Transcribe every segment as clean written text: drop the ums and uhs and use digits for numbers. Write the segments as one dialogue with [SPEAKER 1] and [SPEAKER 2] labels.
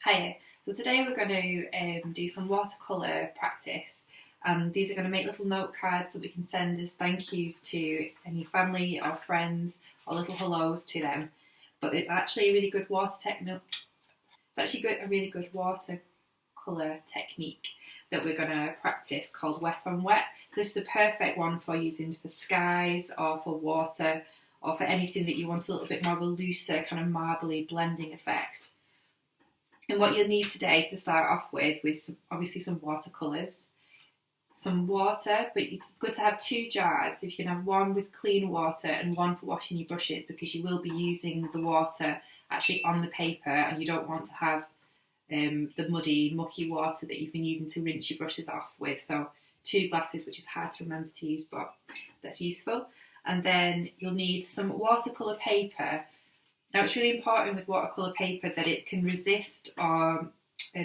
[SPEAKER 1] Hiya. So today we're going to do some watercolour practice. These are going to make little note cards that we can send as thank yous to any family or friends or little hellos to them. But it's actually a really good a really good watercolour technique that we're going to practice called wet on wet. This is a perfect one for using for skies or for water or for anything that you want a little bit more of a looser kind of marbly blending effect. And what you'll need today to start off with obviously some watercolours, some water, but it's good to have two jars. If you can have one with clean water and one for washing your brushes, because you will be using the water actually on the paper and you don't want to have the muddy, mucky water that you've been using to rinse your brushes off with. So 2 glasses, which is hard to remember to use, but that's useful. And then you'll need some watercolour paper. Now, it's really important with watercolour paper that it can resist or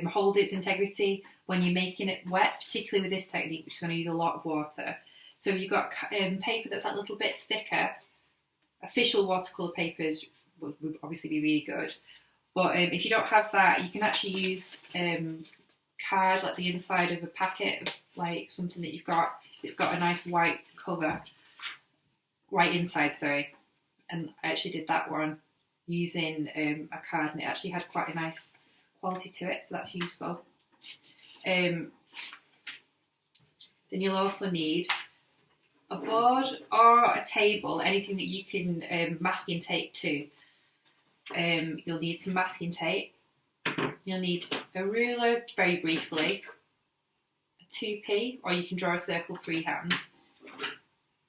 [SPEAKER 1] hold its integrity when you're making it wet, particularly with this technique, which is going to use a lot of water. So if you've got paper that's a little bit thicker, official watercolour papers would obviously be really good. But if you don't have that, you can actually use card, like the inside of a packet, like something that you've got. It's got a nice white cover, white inside, sorry. And I actually did that one using a card, and it actually had quite a nice quality to it, so that's useful. Then you'll also need a board or a table, anything that you can masking tape to. You'll need some masking tape. You'll need a ruler, very briefly, a 2p, or you can draw a circle freehand,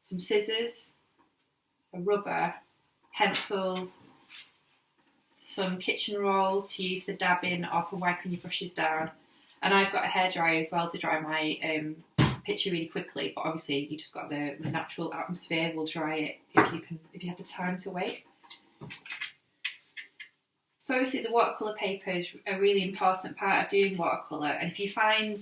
[SPEAKER 1] some scissors, a rubber, pencils, some kitchen roll to use for dabbing or for wiping your brushes down. And I've got a hairdryer as well to dry my picture really quickly, but obviously you just got the natural atmosphere will dry it if you have the time to wait. So obviously the watercolour paper is a really important part of doing watercolour, and if you find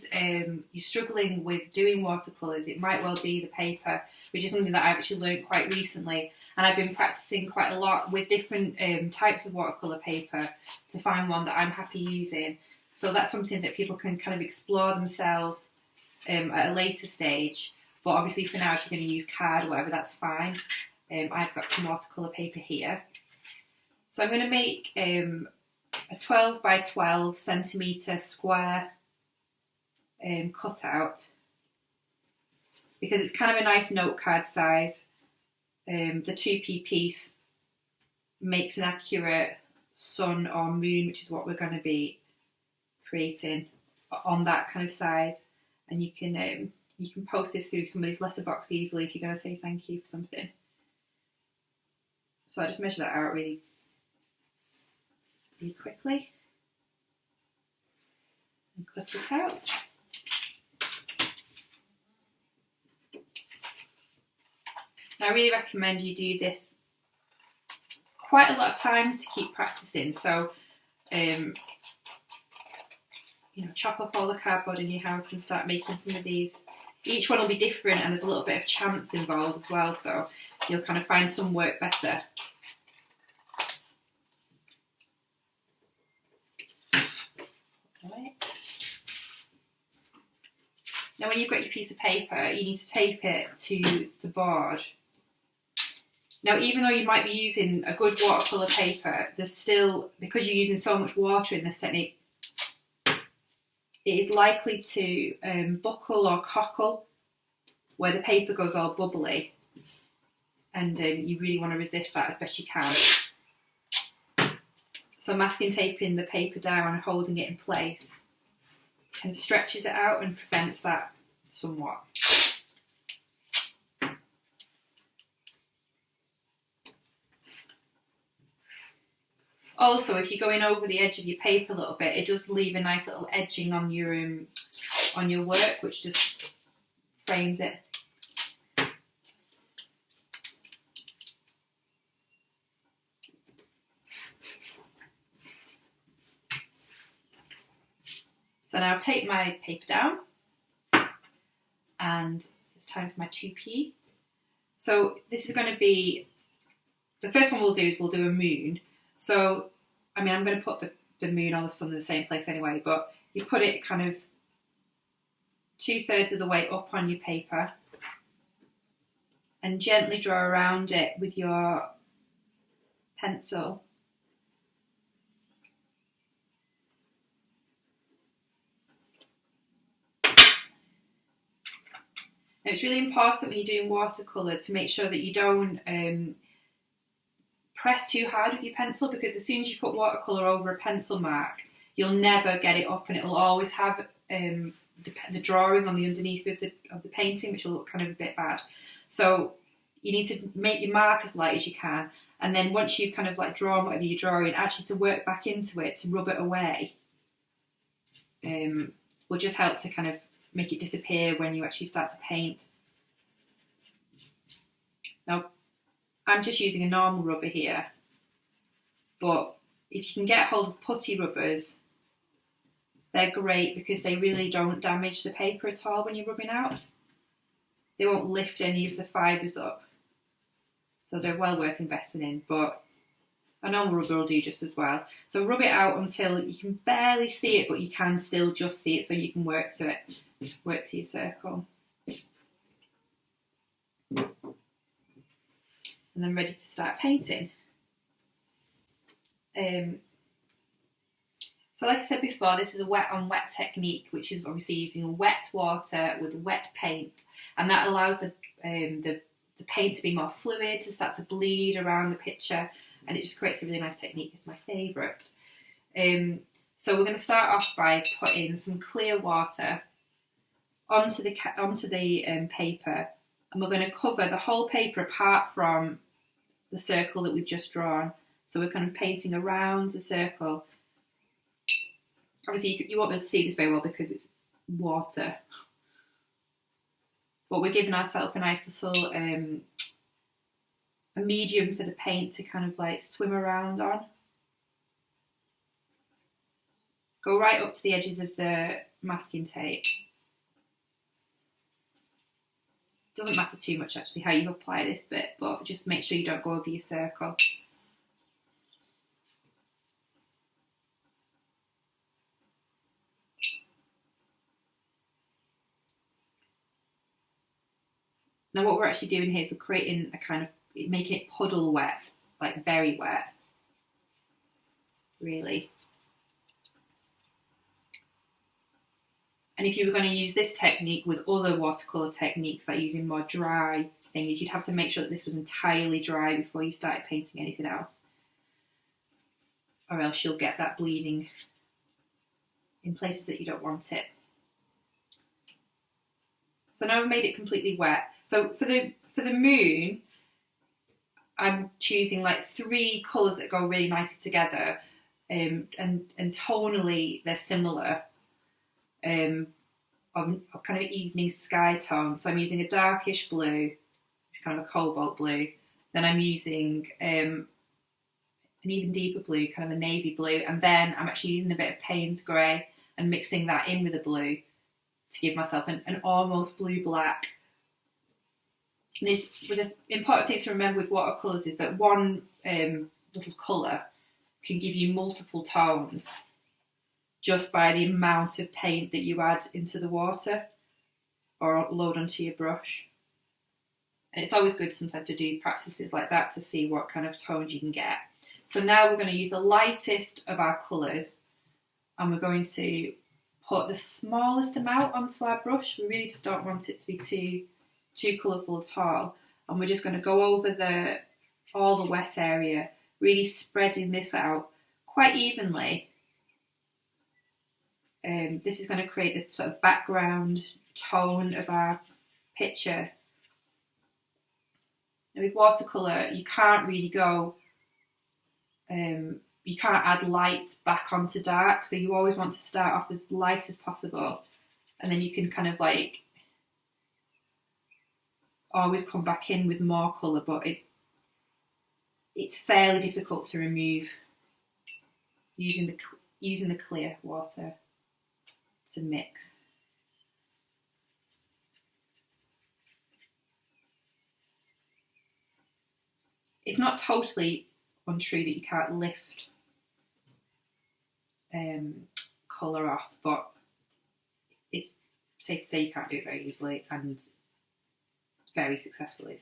[SPEAKER 1] you're struggling with doing watercolours, it might well be the paper, which is something that I've actually learned quite recently, and I've been practising quite a lot with different types of watercolour paper to find one that I'm happy using. So that's something that people can kind of explore themselves at a later stage, but obviously for now, if you're going to use card or whatever, that's fine. I've got some watercolour paper here. So I'm going to make a 12 by 12 centimetre square cutout, because it's kind of a nice note card size. The 2p piece makes an accurate sun or moon, which is what we're going to be creating on that kind of size. And you can post this through somebody's letterbox easily if you're going to say thank you for something. So I just measure that out really quickly and cut it out. Now, I really recommend you do this quite a lot of times to keep practicing. So, chop up all the cardboard in your house and start making some of these. Each one will be different, and there's a little bit of chance involved as well, so you'll kind of find some work better. Now, when you've got your piece of paper, you need to tape it to the board. Now, even though you might be using a good watercolour paper, there's still, because you're using so much water in this technique, it is likely to buckle or cockle where the paper goes all bubbly, and you really want to resist that as best you can. So masking taping the paper down and holding it in place kind of stretches it out and prevents that somewhat. Also, if you're going over the edge of your paper a little bit, it does leave a nice little edging on your work, which just frames it. So now I've taped my paper down, and it's time for my 2p. So this is going to be, the first one we'll do is we'll do a moon. So, I mean, I'm going to put the moon or the sun in the same place anyway, but you put it kind of 2/3 of the way up on your paper and gently draw around it with your pencil. And it's really important when you're doing watercolour to make sure that you don't press too hard with your pencil, because as soon as you put watercolour over a pencil mark, you'll never get it up, and it will always have the drawing on the underneath of the painting, which will look kind of a bit bad. So you need to make your mark as light as you can, and then once you've kind of like drawn whatever you're drawing, actually to work back into it, to rub it away, will just help to kind of make it disappear when you actually start to paint. Now, I'm just using a normal rubber here, but if you can get hold of putty rubbers, they're great because they really don't damage the paper at all when you're rubbing out. They won't lift any of the fibres up, so they're well worth investing in, but a normal rubber will do just as well. So rub it out until you can barely see it, but you can still just see it, so you can work to it, work to your circle. And then ready to start painting. So like I said before, this is a wet on wet technique, which is obviously using wet water with wet paint, and that allows the paint to be more fluid, to start to bleed around the picture, and it just creates a really nice technique. It's my favourite. So we're going to start off by putting some clear water onto the paper, and we're going to cover the whole paper apart from the circle that we've just drawn. So we're kind of painting around the circle. Obviously you won't be able to see this very well because it's water, but we're giving ourselves a nice little a medium for the paint to kind of like swim around on. Go right up to the edges of the masking tape. Doesn't matter too much actually how you apply this bit, but just make sure you don't go over your circle. Now what we're actually doing here is we're creating a kind of, making it puddle wet, like very wet, really. And if you were going to use this technique with other watercolour techniques, like using more dry things, you'd have to make sure that this was entirely dry before you started painting anything else, or else you'll get that bleeding in places that you don't want it. So now I've made it completely wet. So for the moon, I'm choosing like 3 colours that go really nicely together, and tonally they're similar, of kind of evening sky tone. So I'm using a darkish blue, kind of a cobalt blue. Then I'm using an even deeper blue, kind of a navy blue, and then I'm actually using a bit of Payne's grey and mixing that in with a blue to give myself an almost blue-black. And the important thing to remember with watercolours is that one little colour can give you multiple tones just by the amount of paint that you add into the water or load onto your brush. And it's always good sometimes to do practices like that to see what kind of tones you can get. So now we're going to use the lightest of our colours, and we're going to put the smallest amount onto our brush. We really just don't want it to be too colourful at all. And we're just going to go over all the wet area, really spreading this out quite evenly. This is going to create the sort of background tone of our picture. And with watercolour, you can't really go, you can't add light back onto dark, so you always want to start off as light as possible, and then you can kind of like always come back in with more colour, but it's fairly difficult to remove using the clear water to mix. It's not totally untrue that you can't lift colour off, but it's safe to say you can't do it very easily and very successfully.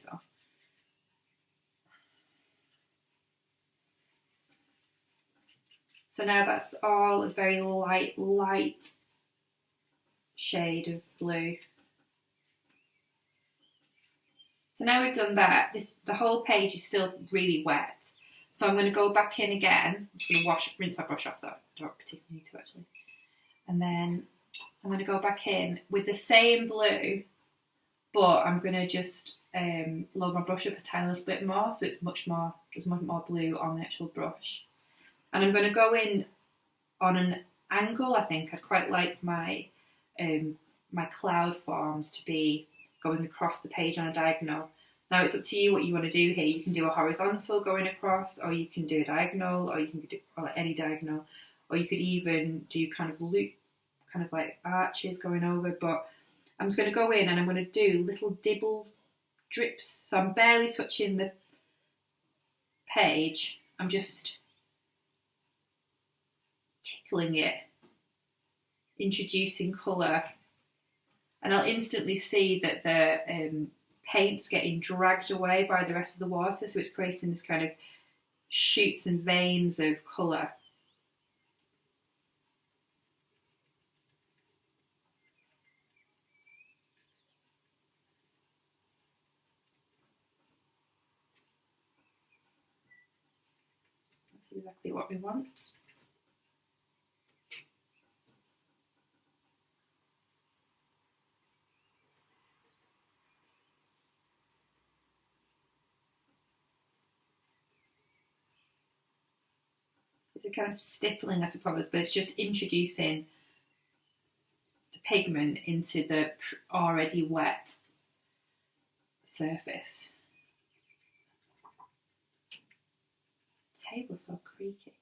[SPEAKER 1] So now that's all a very light shade of blue. So now we've done that, the whole page is still really wet. So I'm going to go back in again. I'm just going to rinse my brush off though. I don't particularly need to actually. And then I'm going to go back in with the same blue, but I'm going to just load my brush up a tiny little bit more, so there's much more blue on the actual brush. And I'm going to go in on an angle. I think I'd quite like my my cloud forms to be going across the page on a diagonal. Now it's up to you what you want to do here. You can do a horizontal going across, or you can do a diagonal, or you can do any diagonal, or you could even do kind of loop, kind of like arches going over. But I'm just going to go in and I'm going to do little dibble drips. So I'm barely touching the page. I'm just tickling it, introducing colour. And I'll instantly see that the paint's getting dragged away by the rest of the water, so it's creating this kind of shoots and veins of colour. That's exactly what we want. It's a kind of stippling, I suppose, but it's just introducing the pigment into the already wet surface. The table's so creaky.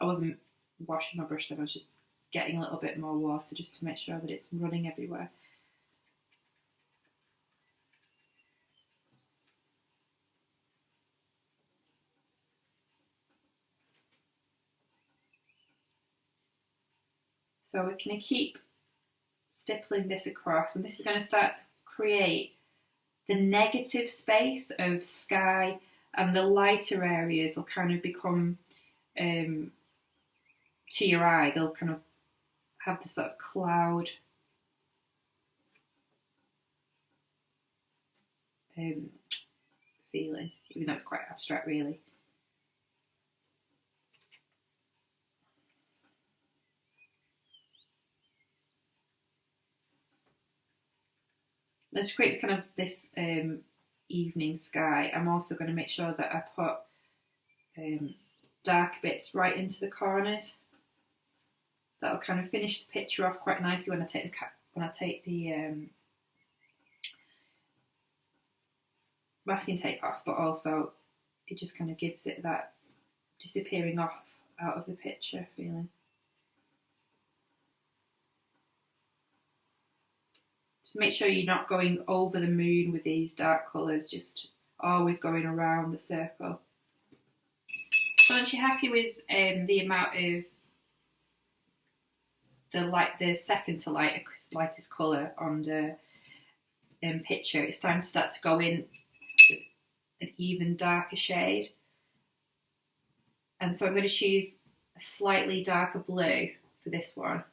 [SPEAKER 1] I wasn't washing my brush then, I was just getting a little bit more water just to make sure that it's running everywhere. So we're going to keep stippling this across, and this is going to start to create the negative space of sky, and the lighter areas will kind of become to your eye, they'll kind of have this sort of cloud feeling, even though it's quite abstract really. Let's create kind of this evening sky. I'm also going to make sure that I put dark bits right into the corners. That'll kind of finish the picture off quite nicely when I take the masking tape off, but also it just kind of gives it that disappearing off out of the picture feeling. Just make sure you're not going over the moon with these dark colours, just always going around the circle. So once you're happy with the amount of the second to lightest colour on the picture, it's time to start to go in an even darker shade. And so I'm going to choose a slightly darker blue for this one.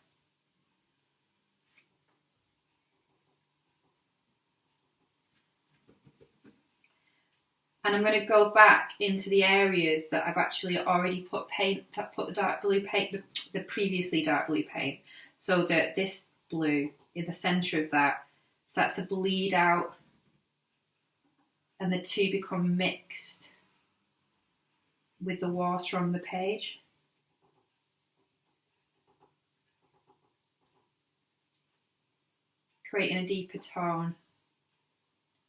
[SPEAKER 1] And I'm going to go back into the areas that I've actually already put the dark blue paint, the previously dark blue paint, so that this blue in the centre of that starts to bleed out and the two become mixed with the water on the page. Creating a deeper tone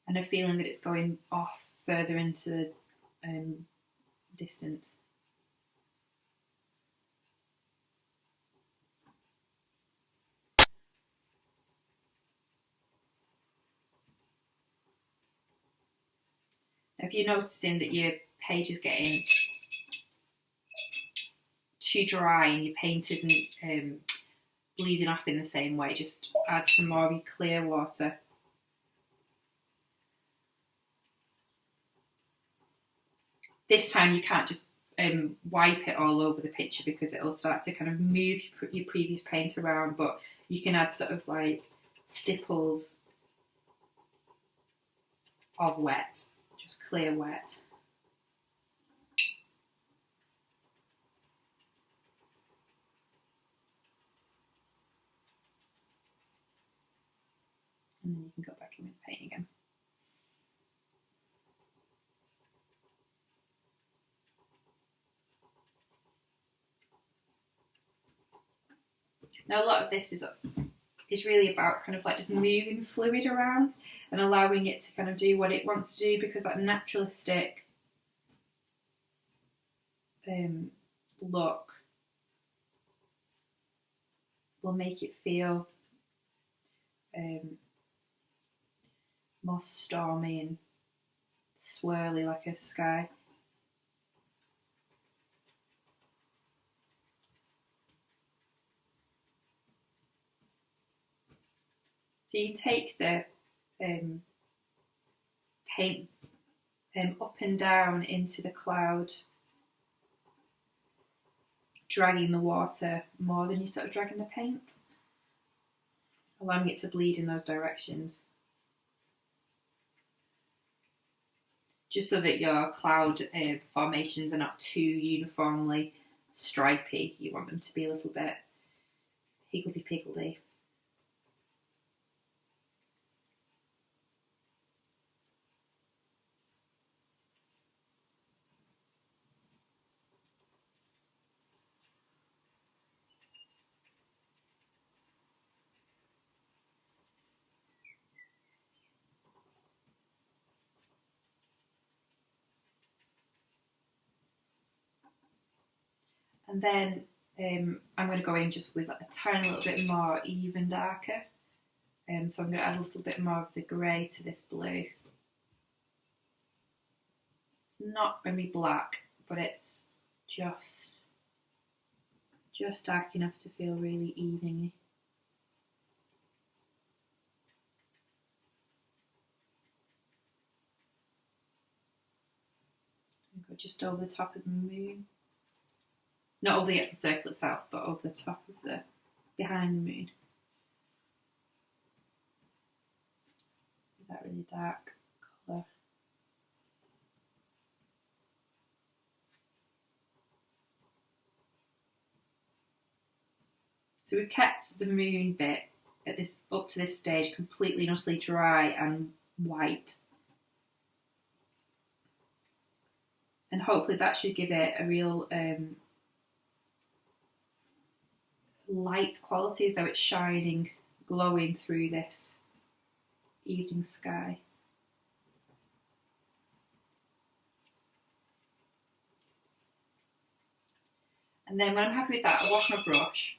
[SPEAKER 1] and a feeling that it's going off further into the distance. If you're noticing that your page is getting too dry and your paint isn't bleeding off in the same way, just add some more of your clear water. This time you can't just wipe it all over the picture because it'll start to kind of move your previous paint around, but you can add sort of like stipples of wet, just clear wet. And then you can go back in with the paint again. Now a lot of this is really about kind of like just moving fluid around and allowing it to kind of do what it wants to do, because that naturalistic look will make it feel more stormy and swirly like a sky. So you take the paint up and down into the cloud, dragging the water more than you're sort of dragging the paint, allowing it to bleed in those directions. Just so that your cloud formations are not too uniformly stripy. You want them to be a little bit higgledy-piggledy. And then I'm going to go in just with a tiny little bit more even darker. So I'm going to add a little bit more of the grey to this blue. It's not going to be black, but it's just dark enough to feel really evening-y. Go just over the top of the moon. Not over the actual circle itself, but over the top of the behind the moon. With that really dark colour. So we've kept the moon bit at this up to this stage completely and utterly dry and white. And hopefully that should give it a real light quality, as though it's shining, glowing through this evening sky. And then when I'm happy with that, I wash my brush,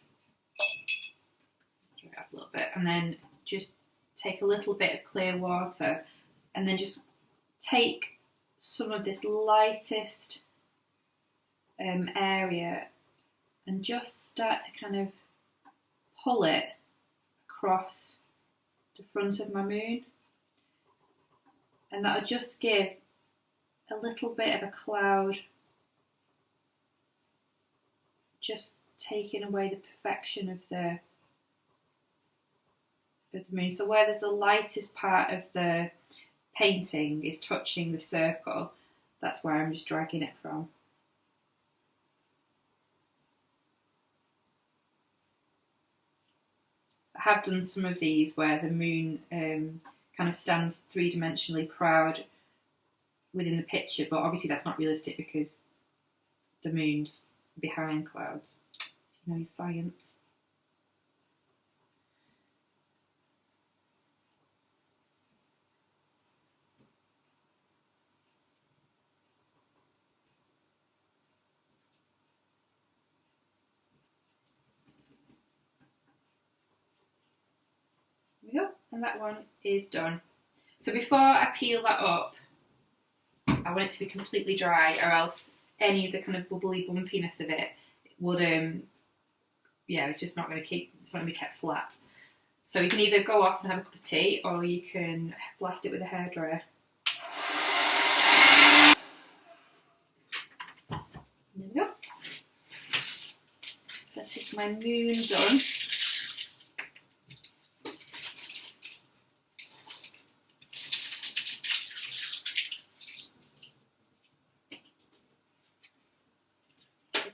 [SPEAKER 1] dry it up a little bit, and then just take a little bit of clear water and then just take some of this lightest area and just start to kind of pull it across the front of my moon. And that'll just give a little bit of a cloud, just taking away the perfection of the moon. So where there's the lightest part of the painting is touching the circle, that's where I'm just dragging it from. I have done some of these where the moon kind of stands three-dimensionally proud within the picture, but obviously that's not realistic because the moon's behind clouds. You know, your science. There we go, and that one is done. So before I peel that up, I want it to be completely dry, or else any of the kind of bubbly bumpiness of it would, yeah, it's just not going to keep, it's not going to be kept flat. So you can either go off and have a cup of tea, or you can blast it with a hairdryer. There we go. That is my moon done.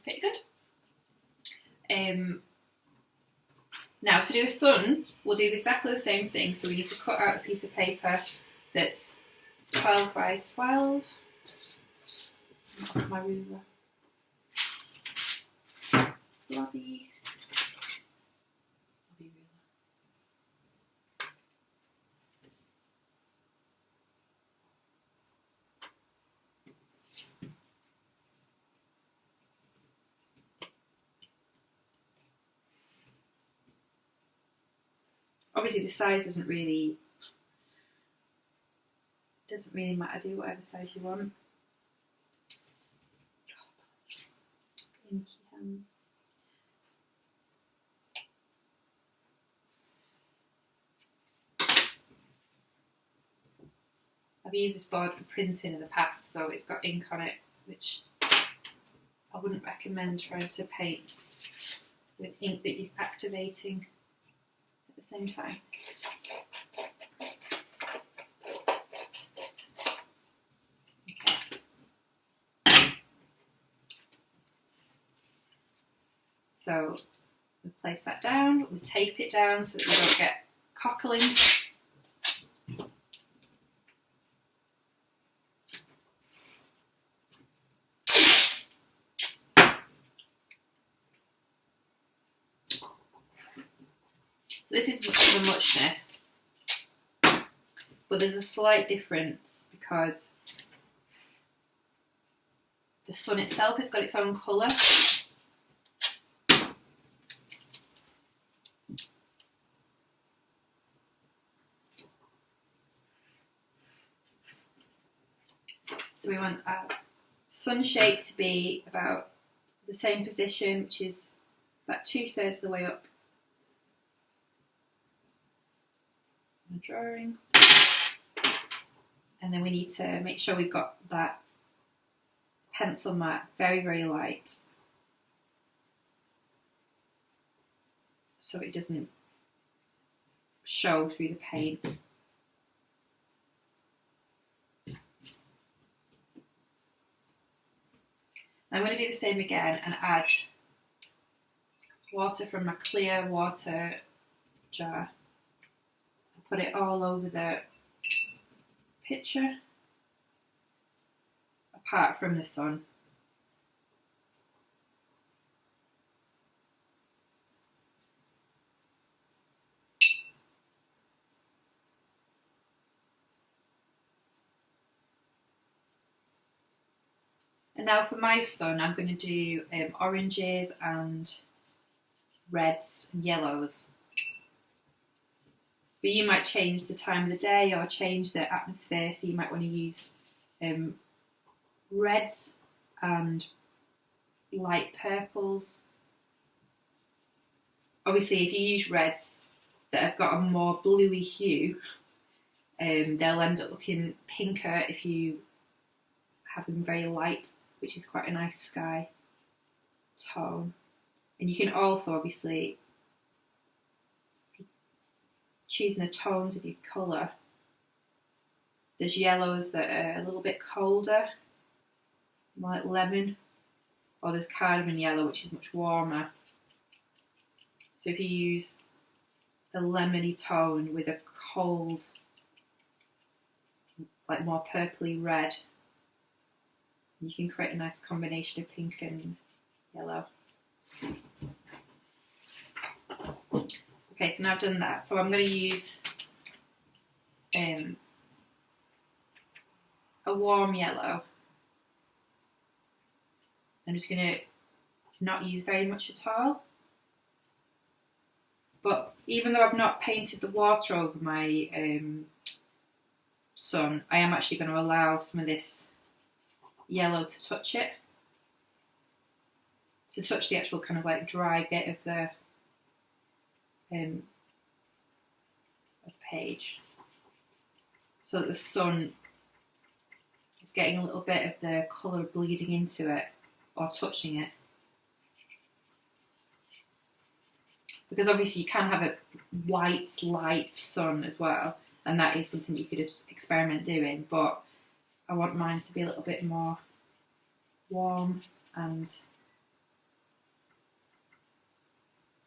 [SPEAKER 1] Pretty good. Now to do a sun, we'll do exactly the same thing. So we need to cut out a piece of paper that's 12 by 12. Off my ruler. Blobby ruler. Obviously the size doesn't really matter, do whatever size you want. Inky hands. I've used this board for printing in the past, so it's got ink on it, which I wouldn't recommend trying to paint with ink that you're activating at the same time. Okay. So we place that down, we tape it down so that we don't get cockling. This is the muchness, but there's a slight difference because the sun itself has got its own colour. So we want our sun shape to be about the same position, which is about 2/3 of the way up. Drawing, and then we need to make sure we've got that pencil mat very, very light so it doesn't show through the paint. I'm going to do the same again and add water from my clear water jar. Put it all over the picture, apart from the sun. And now for my sun, I'm going to do oranges and reds and yellows. But you might change the time of the day or change the atmosphere, so you might want to use reds and light purples. Obviously, if you use reds that have got a more bluey hue, they'll end up looking pinker if you have them very light, which is quite a nice sky tone. And you can also obviously, choosing the tones of your colour, there's yellows that are a little bit colder, more like lemon, or there's cardamom yellow, which is much warmer. So if you use a lemony tone with a cold, like more purpley red, you can create a nice combination of pink and yellow. Okay, so now I've done that. So I'm going to use a warm yellow. I'm just going to not use very much at all. But even though I've not painted the water over my sun, I am actually going to allow some of this yellow to touch it, to touch the actual kind of like dry bit of the page, so that the sun is getting a little bit of the colour bleeding into it or touching it. Because obviously you can have a white light sun as well, and that is something you could experiment doing, but I want mine to be a little bit more warm and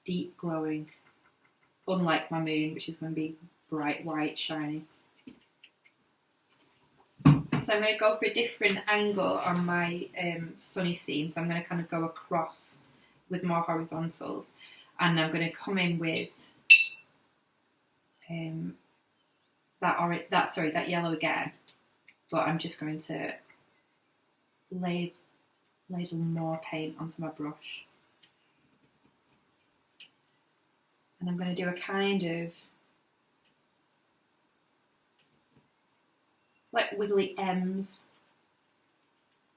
[SPEAKER 1] deep glowing, unlike my moon, which is going to be bright white shiny. So I'm going to go for a different angle on my sunny scene, so I'm going to kind of go across with more horizontals, and I'm going to come in with that yellow again, but I'm just going to ladle more paint onto my brush, and I'm going to do a kind of like wiggly M's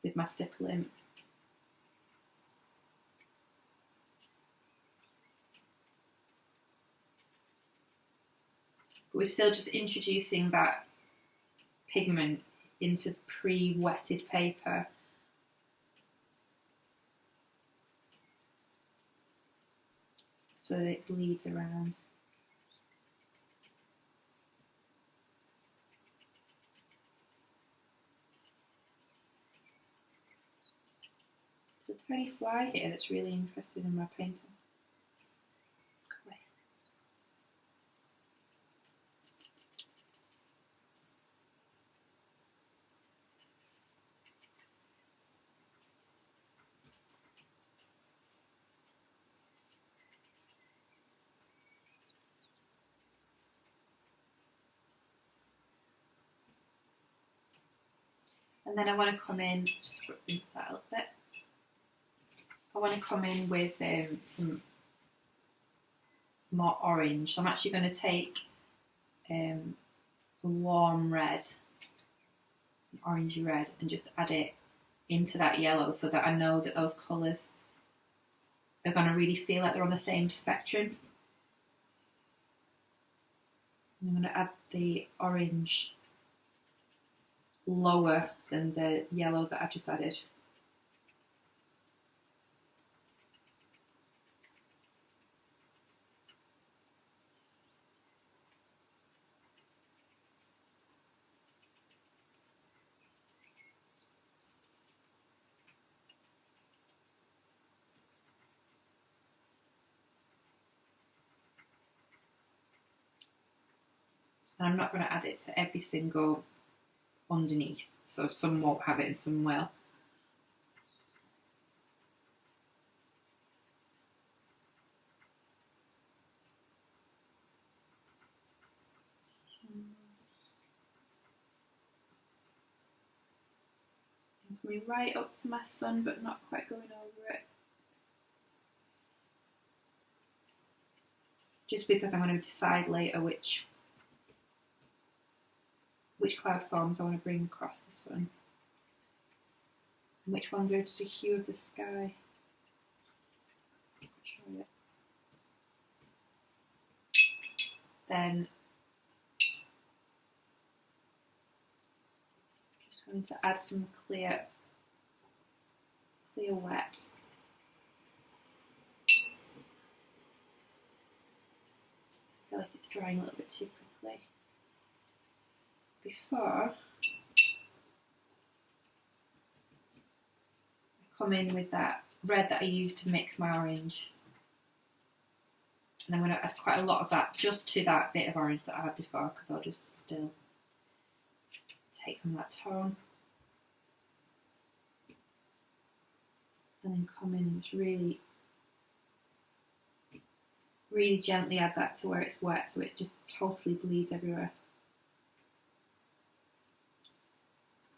[SPEAKER 1] with my stippling. But we're still just introducing that pigment into pre-wetted paper. So that it bleeds around. There's a tiny fly here that's really interested in my painting. Come away. And then I want to come in, just rinse that a little bit. I want to come in with some more orange. So I'm actually going to take a warm red, an orangey red, and just add it into that yellow, so that I know that those colours are going to really feel like they're on the same spectrum. I'm going to add the orange lower than the yellow that I just added. And I'm not going to add it to every single underneath, so some won't have it and some will. I'm coming right up to my sun, but not quite going over it. Just because I'm going to decide later which cloud forms I want to bring across the sun, and which ones are just a hue of the sky. I'll show you. Then just going to add some clear wet. I feel like it's drying a little bit too quickly. Before I come in with that red that I used to mix my orange, and I'm going to add quite a lot of that just to that bit of orange that I had before, because I'll just still take some of that tone, and then come in and just really gently add that to where it's wet, so it just totally bleeds everywhere.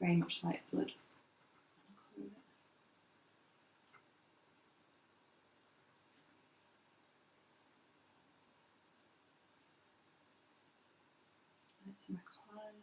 [SPEAKER 1] Very much like blood. Add it to my cloud.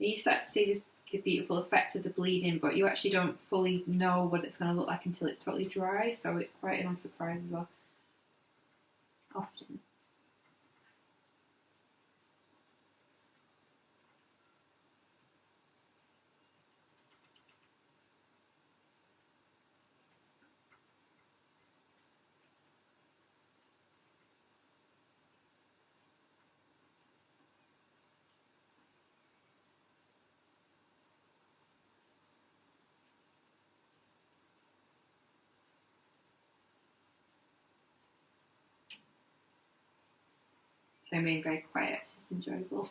[SPEAKER 1] And you start to see the beautiful effect of the bleeding, but you actually don't fully know what it's going to look like until it's totally dry, so it's quite a nice surprise as well, often. So I'm being very quiet, it's enjoyable.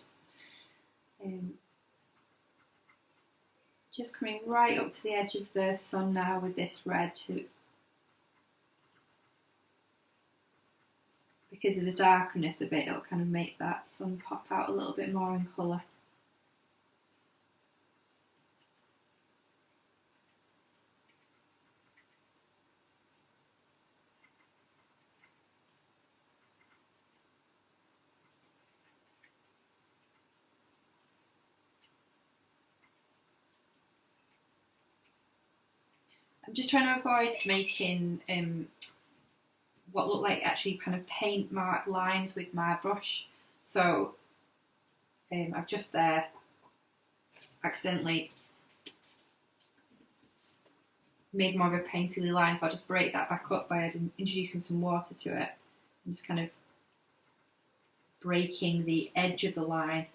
[SPEAKER 1] Just coming right up to the edge of the sun now with this red, because of the darkness of it, it'll kind of make that sun pop out a little bit more in colour. I'm just trying to avoid making what look like actually kind of paint mark lines with my brush. So I've just there accidentally made more of a painterly line, so I'll just break that back up by introducing some water to it and just kind of breaking the edge of the line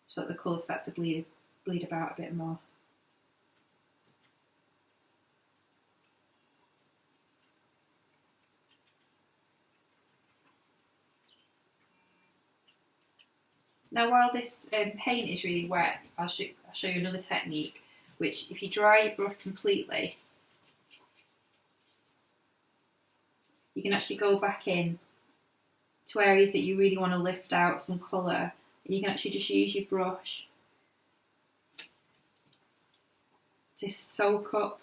[SPEAKER 1] so that the colour starts to bleed about a bit more. Now, while this paint is really wet, I'll show you another technique, which if you dry your brush completely, you can actually go back in to areas that you really want to lift out some colour, and you can actually just use your brush to soak up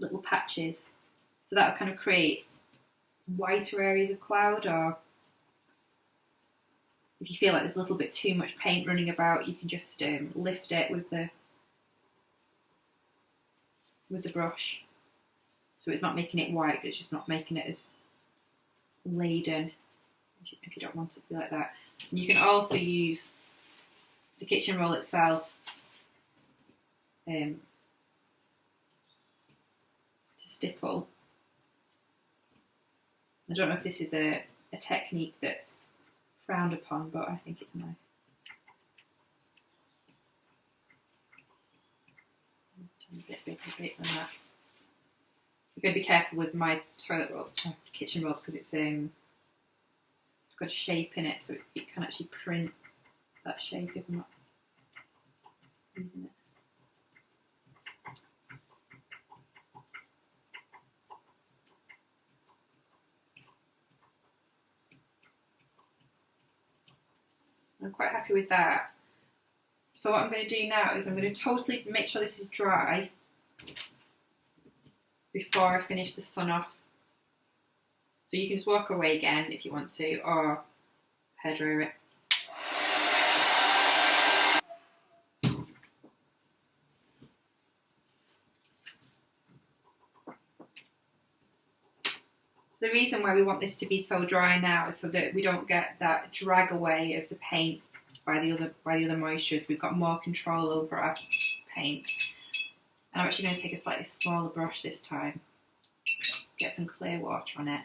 [SPEAKER 1] little patches. So that'll kind of create whiter areas of cloud, or if you feel like there's a little bit too much paint running about, you can just lift it with the brush. So it's not making it white, but it's just not making it as laden, if you don't want it to be like that. And you can also use the kitchen roll itself to stipple. I don't know if this is a technique that's frowned upon, but I think it's nice. A bit bigger than that. You've got to be careful with my kitchen roll, because it's got a shape in it, so it can actually print that shape if I'm not using it. I'm quite happy with that. So what I'm going to do now is I'm going to totally make sure this is dry before I finish the sun off. So you can just walk away again if you want to, or hairdryer it. The reason why we want this to be so dry now is so that we don't get that drag away of the paint by the other moistures. We've got more control over our paint. And I'm actually going to take a slightly smaller brush this time, get some clear water on it,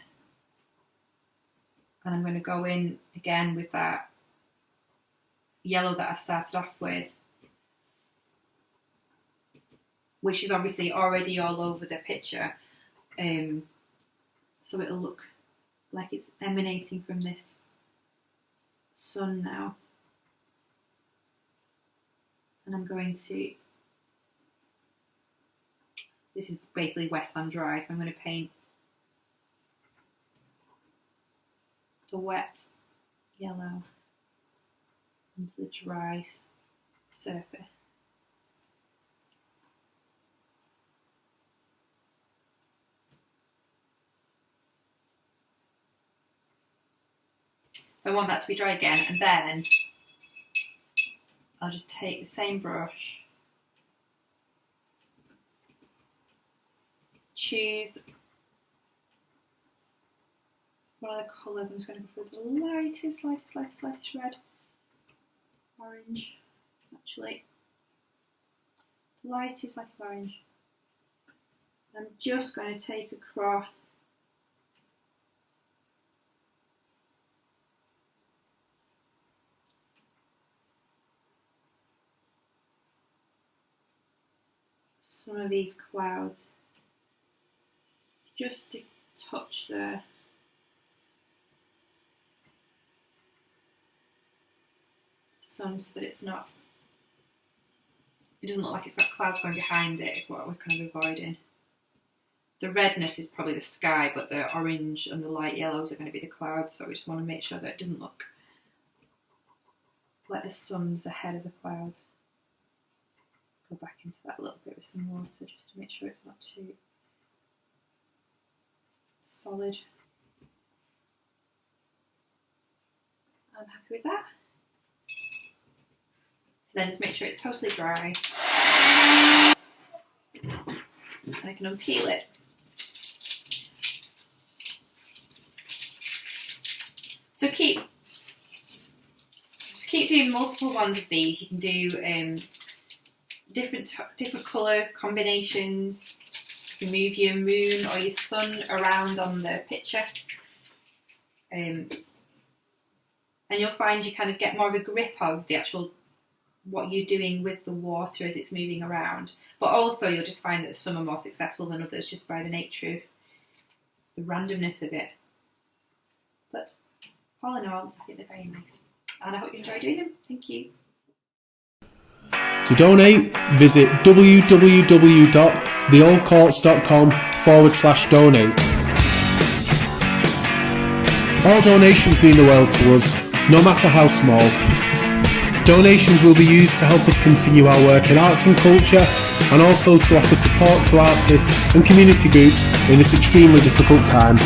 [SPEAKER 1] and I'm going to go in again with that yellow that I started off with, which is obviously already all over the picture. So it'll look like it's emanating from this sun now. And I'm going to, this is basically wet and dry, so I'm going to paint the wet yellow into the dry surface. So So I want that to be dry again, and then I'll just take the same brush, choose one of the colours. I'm just going to go for the lightest red, orange, actually, lightest orange. I'm just going to take across some of these clouds, just to touch the sun so that it doesn't look like it's got clouds going behind it, is what we're kind of avoiding. The redness is probably the sky, but the orange and the light yellows are going to be the clouds, so we just want to make sure that it doesn't look like the sun's ahead of the clouds. Go back into that a little bit with some water just to make sure it's not too solid. I'm happy with that. So then just make sure it's totally dry. And I can unpeel it. So just keep doing multiple ones of these. You can do different colour combinations. You can move your moon or your sun around on the picture. And you'll find you kind of get more of a grip of the actual what you're doing with the water as it's moving around. But also you'll just find that some are more successful than others just by the nature of the randomness of it. But all in all, I think they're very nice. And I hope you enjoy doing them. Thank you.
[SPEAKER 2] To donate, visit www.theoldcourts.com/donate. All donations mean the world to us, no matter how small. Donations will be used to help us continue our work in arts and culture, and also to offer support to artists and community groups in this extremely difficult time.